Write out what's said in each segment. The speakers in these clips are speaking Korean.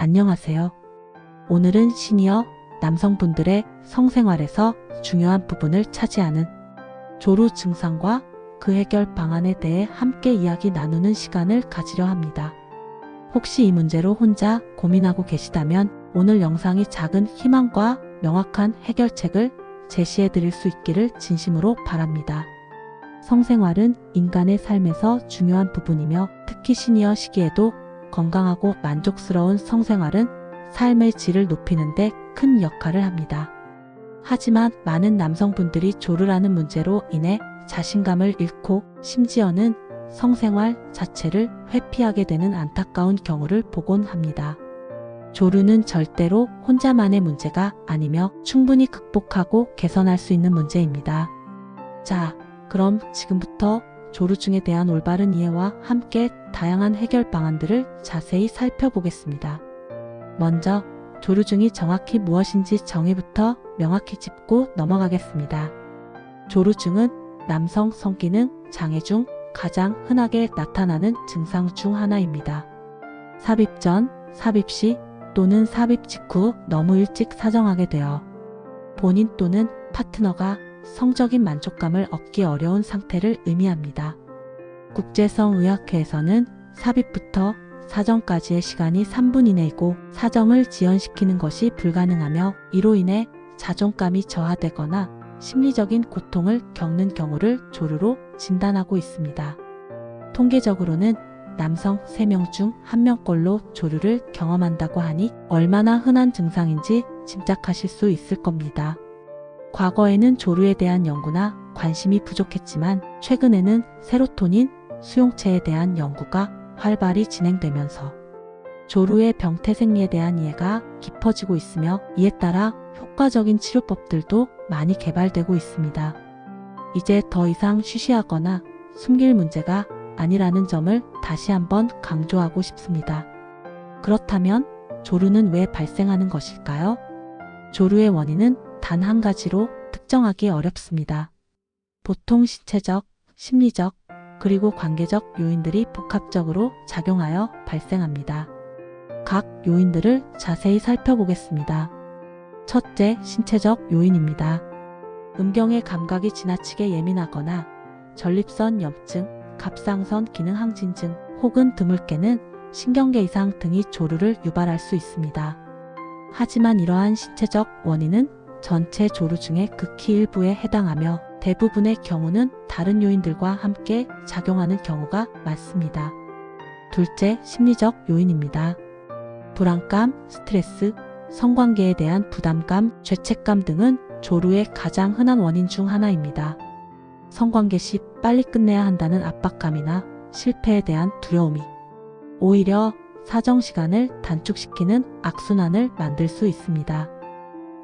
안녕하세요. 오늘은 시니어 남성분들의 성생활에서 중요한 부분을 차지하는 조루 증상과 그 해결 방안에 대해 함께 이야기 나누는 시간을 가지려 합니다. 혹시 이 문제로 혼자 고민하고 계시다면 오늘 영상이 작은 희망과 명확한 해결책을 제시해 드릴 수 있기를 진심으로 바랍니다. 성생활은 인간의 삶에서 중요한 부분이며 특히 시니어 시기에도 건강하고 만족스러운 성생활은 삶의 질을 높이는 데 큰 역할을 합니다. 하지만 많은 남성분들이 조루라는 문제로 인해 자신감을 잃고 심지어는 성생활 자체를 회피하게 되는 안타까운 경우를 보곤 합니다. 조루는 절대로 혼자만의 문제가 아니며 충분히 극복하고 개선할 수 있는 문제입니다. 자, 그럼 지금부터 조루증에 대한 올바른 이해와 함께 다양한 해결 방안들을 자세히 살펴보겠습니다. 먼저 조루증이 정확히 무엇인지 정의부터 명확히 짚고 넘어가겠습니다. 조루증은 남성 성기능 장애 중 가장 흔하게 나타나는 증상 중 하나입니다. 삽입 전, 삽입 시 또는 삽입 직후 너무 일찍 사정하게 되어 본인 또는 파트너가 성적인 만족감을 얻기 어려운 상태를 의미합니다. 국제성의학회에서는 삽입부터 사정까지의 시간이 3분 이내이고 사정을 지연시키는 것이 불가능하며 이로 인해 자존감이 저하되거나 심리적인 고통을 겪는 경우를 조루로 진단하고 있습니다. 통계적으로는 남성 3명 중 1명꼴로 조루를 경험한다고 하니 얼마나 흔한 증상인지 짐작하실 수 있을 겁니다. 과거에는 조루에 대한 연구나 관심이 부족했지만 최근에는 세로토닌 수용체에 대한 연구가 활발히 진행되면서 조루의 병태생리에 대한 이해가 깊어지고 있으며 이에 따라 효과적인 치료법들도 많이 개발되고 있습니다. 이제 더 이상 쉬쉬하거나 숨길 문제가 아니라는 점을 다시 한번 강조하고 싶습니다. 그렇다면 조루는 왜 발생하는 것일까요? 조루의 원인은 단 한 가지로 특정하기 어렵습니다. 보통 신체적, 심리적, 그리고 관계적 요인들이 복합적으로 작용하여 발생합니다. 각 요인들을 자세히 살펴보겠습니다. 첫째, 신체적 요인입니다. 음경의 감각이 지나치게 예민하거나 전립선 염증, 갑상선 기능 항진증 혹은 드물게는 신경계 이상 등이 조루를 유발할 수 있습니다. 하지만 이러한 신체적 원인은 전체 조루증의 극히 일부에 해당하며 대부분의 경우는 다른 요인들과 함께 작용하는 경우가 많습니다. 둘째, 심리적 요인입니다. 불안감, 스트레스, 성관계에 대한 부담감, 죄책감 등은 조루의 가장 흔한 원인 중 하나입니다. 성관계 시 빨리 끝내야 한다는 압박감이나 실패에 대한 두려움이 오히려 사정 시간을 단축시키는 악순환을 만들 수 있습니다.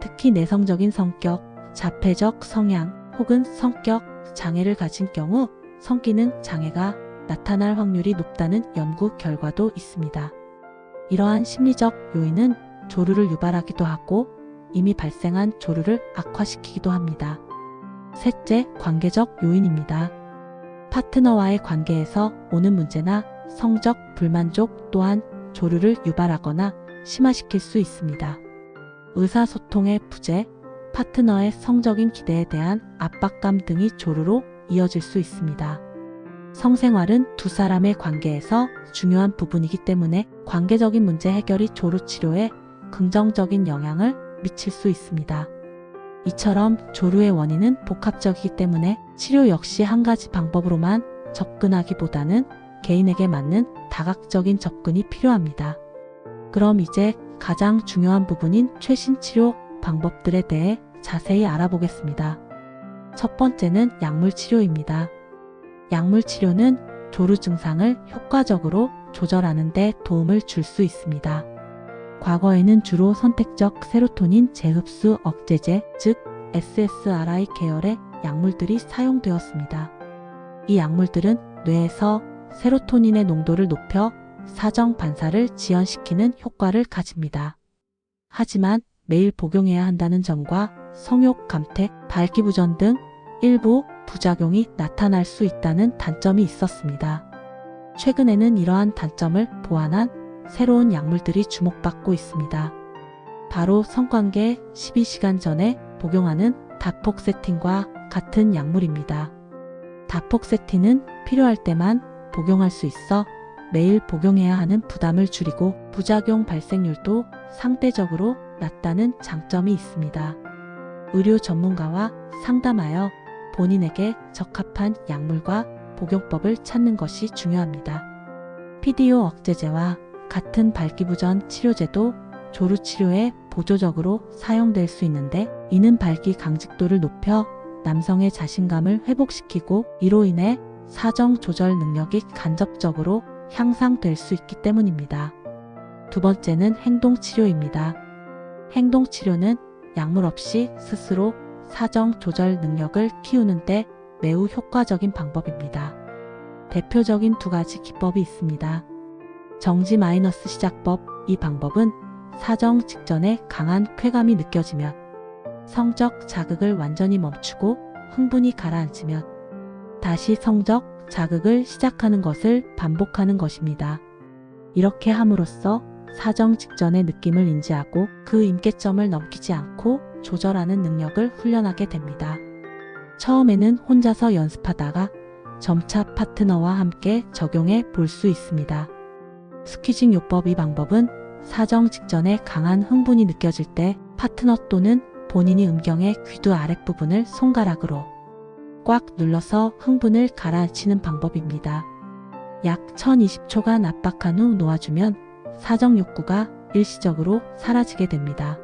특히 내성적인 성격, 자폐적 성향 혹은 성격 장애를 가진 경우 성기능 장애가 나타날 확률이 높다는 연구 결과도 있습니다. 이러한 심리적 요인은 조루를 유발하기도 하고 이미 발생한 조루를 악화시키기도 합니다. 셋째, 관계적 요인입니다. 파트너와의 관계에서 오는 문제나 성적 불만족 또한 조루를 유발하거나 심화시킬 수 있습니다. 의사소통의 부재, 파트너의 성적인 기대에 대한 압박감 등이 조루로 이어질 수 있습니다. 성생활은 두 사람의 관계에서 중요한 부분이기 때문에 관계적인 문제 해결이 조루 치료에 긍정적인 영향을 미칠 수 있습니다. 이처럼 조루의 원인은 복합적이기 때문에 치료 역시 한 가지 방법으로만 접근하기보다는 개인에게 맞는 다각적인 접근이 필요합니다. 그럼 이제 가장 중요한 부분인 최신 치료 방법들에 대해 자세히 알아보겠습니다. 첫 번째는 약물 치료입니다. 약물 치료는 조루 증상을 효과적으로 조절하는 데 도움을 줄 수 있습니다. 과거에는 주로 선택적 세로토닌 재흡수 억제제, 즉 SSRI 계열의 약물들이 사용되었습니다. 이 약물들은 뇌에서 세로토닌의 농도를 높여 사정 반사를 지연시키는 효과를 가집니다. 하지만 매일 복용해야 한다는 점과 성욕 감퇴, 발기부전 등 일부 부작용이 나타날 수 있다는 단점이 있었습니다. 최근에는 이러한 단점을 보완한 새로운 약물들이 주목받고 있습니다. 바로 성관계 12시간 전에 복용하는 다폭세틴과 같은 약물입니다. 다폭세틴은 필요할 때만 복용할 수 있어 매일 복용해야 하는 부담을 줄이고 부작용 발생률도 상대적으로 낮다는 장점이 있습니다. 의료 전문가와 상담하여 본인에게 적합한 약물과 복용법을 찾는 것이 중요합니다. PDO 억제제와 같은 발기부전 치료제도 조루 치료에 보조적으로 사용될 수 있는데, 이는 발기 강직도를 높여 남성의 자신감을 회복시키고 이로 인해 사정 조절 능력이 간접적으로 향상될 수 있기 때문입니다. 두 번째는 행동치료입니다. 행동치료는 약물 없이 스스로 사정 조절 능력을 키우는 데 매우 효과적인 방법입니다. 대표적인 두 가지 기법이 있습니다. 정지 마이너스 시작법. 이 방법은 사정 직전에 강한 쾌감이 느껴지면, 성적 자극을 완전히 멈추고 흥분이 가라앉으면 다시 성적 자극을 시작하는 것을 반복하는 것입니다. 이렇게 함으로써 사정 직전의 느낌을 인지하고 그 임계점을 넘기지 않고 조절하는 능력을 훈련하게 됩니다. 처음에는 혼자서 연습하다가 점차 파트너와 함께 적용해 볼 수 있습니다. 스퀴징 요법. 이 방법은 사정 직전에 강한 흥분이 느껴질 때 파트너 또는 본인이 음경의 귀두 아랫부분을 손가락으로 꽉 눌러서 흥분을 가라앉히는 방법입니다. 약 1020초간 압박한 후 놓아주면 사정 욕구가 일시적으로 사라지게 됩니다.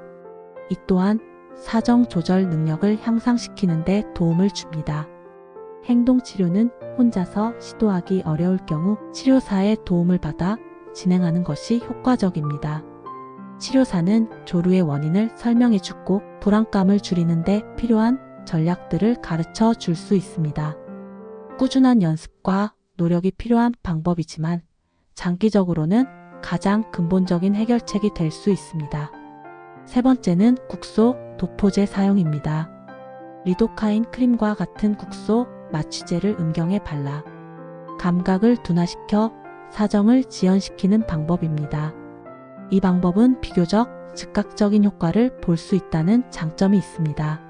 이 또한 사정 조절 능력을 향상시키는 데 도움을 줍니다. 행동치료는 혼자서 시도하기 어려울 경우 치료사의 도움을 받아 진행하는 것이 효과적입니다. 치료사는 조루의 원인을 설명해 주고 불안감을 줄이는 데 필요한 전략들을 가르쳐 줄 수 있습니다. 꾸준한 연습과 노력이 필요한 방법이지만 장기적으로는 가장 근본적인 해결책이 될 수 있습니다. 세 번째는 국소 도포제 사용입니다. 리도카인 크림과 같은 국소 마취제를 음경에 발라 감각을 둔화시켜 사정을 지연시키는 방법입니다. 이 방법은 비교적 즉각적인 효과를 볼 수 있다는 장점이 있습니다.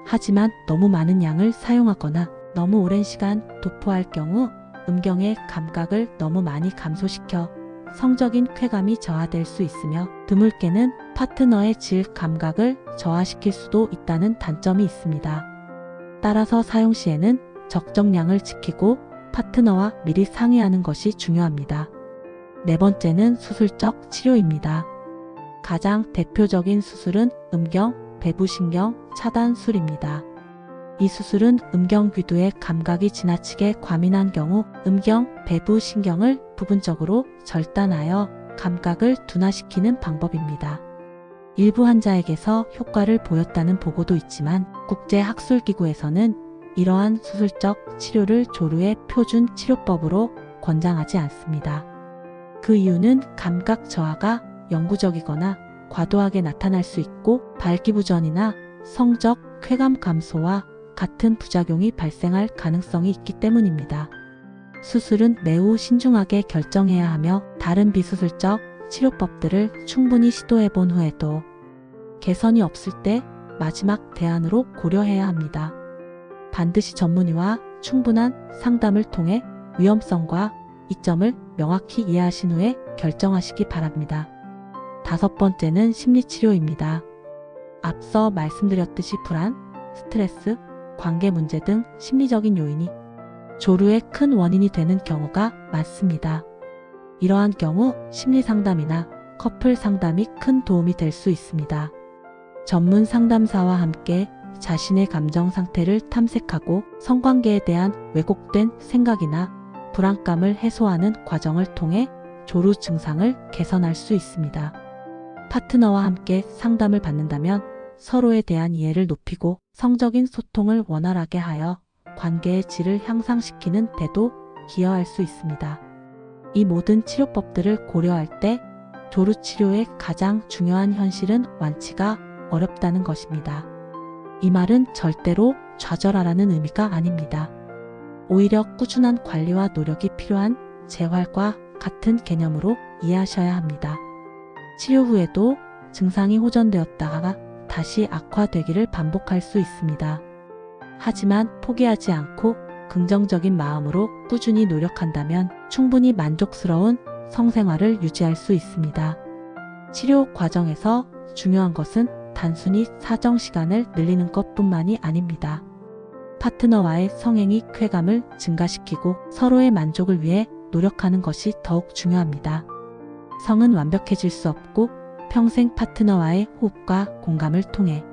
하지만 너무 많은 양을 사용하거나 너무 오랜 시간 도포할 경우 음경의 감각을 너무 많이 감소시켜 성적인 쾌감이 저하될 수 있으며 드물게는 파트너의 질 감각을 저하시킬 수도 있다는 단점이 있습니다. 따라서 사용 시에는 적정량을 지키고 파트너와 미리 상의하는 것이 중요합니다. 네 번째는 수술적 치료입니다. 가장 대표적인 수술은 음경 배부신경 차단술입니다. 이 수술은 음경 귀두의 감각이 지나치게 과민한 경우 음경 배부신경을 부분적으로 절단하여 감각을 둔화시키는 방법입니다. 일부 환자에게서 효과를 보였다는 보고도 있지만 국제학술기구에서는 이러한 수술적 치료를 조루의 표준 치료법으로 권장하지 않습니다. 그 이유는 감각 저하가 영구적이거나 과도하게 나타날 수 있고 발기부전이나 성적 쾌감 감소와 같은 부작용이 발생할 가능성이 있기 때문입니다. 수술은 매우 신중하게 결정해야 하며 다른 비수술적 치료법들을 충분히 시도해 본 후에도 개선이 없을 때 마지막 대안으로 고려해야 합니다. 반드시 전문의와 충분한 상담을 통해 위험성과 이점을 명확히 이해하신 후에 결정하시기 바랍니다. 다섯 번째는 심리치료입니다. 앞서 말씀드렸듯이 불안, 스트레스, 관계 문제 등 심리적인 요인이 조루의 큰 원인이 되는 경우가 많습니다. 이러한 경우 심리상담이나 커플 상담이 큰 도움이 될 수 있습니다. 전문 상담사와 함께 자신의 감정 상태를 탐색하고 성관계에 대한 왜곡된 생각이나 불안감을 해소하는 과정을 통해 조루 증상을 개선할 수 있습니다. 파트너와 함께 상담을 받는다면 서로에 대한 이해를 높이고 성적인 소통을 원활하게 하여 관계의 질을 향상시키는 데도 기여할 수 있습니다. 이 모든 치료법들을 고려할 때 조루 치료의 가장 중요한 현실은 완치가 어렵다는 것입니다. 이 말은 절대로 좌절하라는 의미가 아닙니다. 오히려 꾸준한 관리와 노력이 필요한 재활과 같은 개념으로 이해하셔야 합니다. 치료 후에도 증상이 호전되었다가 다시 악화되기를 반복할 수 있습니다. 하지만 포기하지 않고 긍정적인 마음으로 꾸준히 노력한다면 충분히 만족스러운 성생활을 유지할 수 있습니다. 치료 과정에서 중요한 것은 단순히 사정 시간을 늘리는 것뿐만이 아닙니다. 파트너와의 성행위 쾌감을 증가시키고 서로의 만족을 위해 노력하는 것이 더욱 중요합니다. 성은 완벽해질 수 없고 평생 파트너와의 호흡과 공감을 통해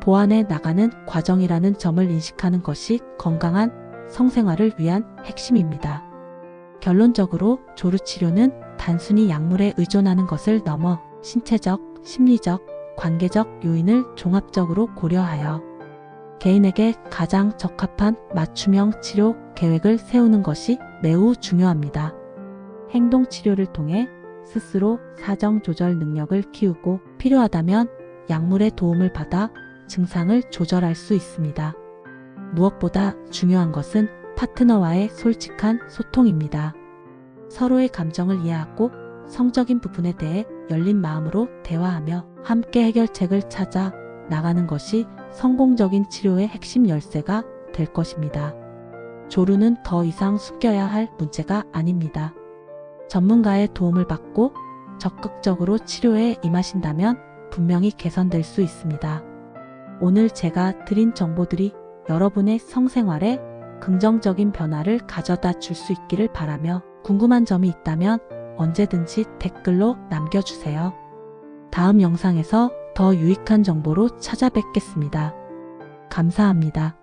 보완해 나가는 과정이라는 점을 인식하는 것이 건강한 성생활을 위한 핵심입니다. 결론적으로 조루치료는 단순히 약물에 의존하는 것을 넘어 신체적, 심리적, 관계적 요인을 종합적으로 고려하여 개인에게 가장 적합한 맞춤형 치료 계획을 세우는 것이 매우 중요합니다. 행동치료를 통해 스스로 사정 조절 능력을 키우고 필요하다면 약물의 도움을 받아 증상을 조절할 수 있습니다. 무엇보다 중요한 것은 파트너와의 솔직한 소통입니다. 서로의 감정을 이해하고 성적인 부분에 대해 열린 마음으로 대화하며 함께 해결책을 찾아 나가는 것이 성공적인 치료의 핵심 열쇠가 될 것입니다. 조루는 더 이상 숨겨야 할 문제가 아닙니다. 전문가의 도움을 받고 적극적으로 치료에 임하신다면 분명히 개선될 수 있습니다. 오늘 제가 드린 정보들이 여러분의 성생활에 긍정적인 변화를 가져다 줄 수 있기를 바라며 궁금한 점이 있다면 언제든지 댓글로 남겨주세요. 다음 영상에서 더 유익한 정보로 찾아뵙겠습니다. 감사합니다.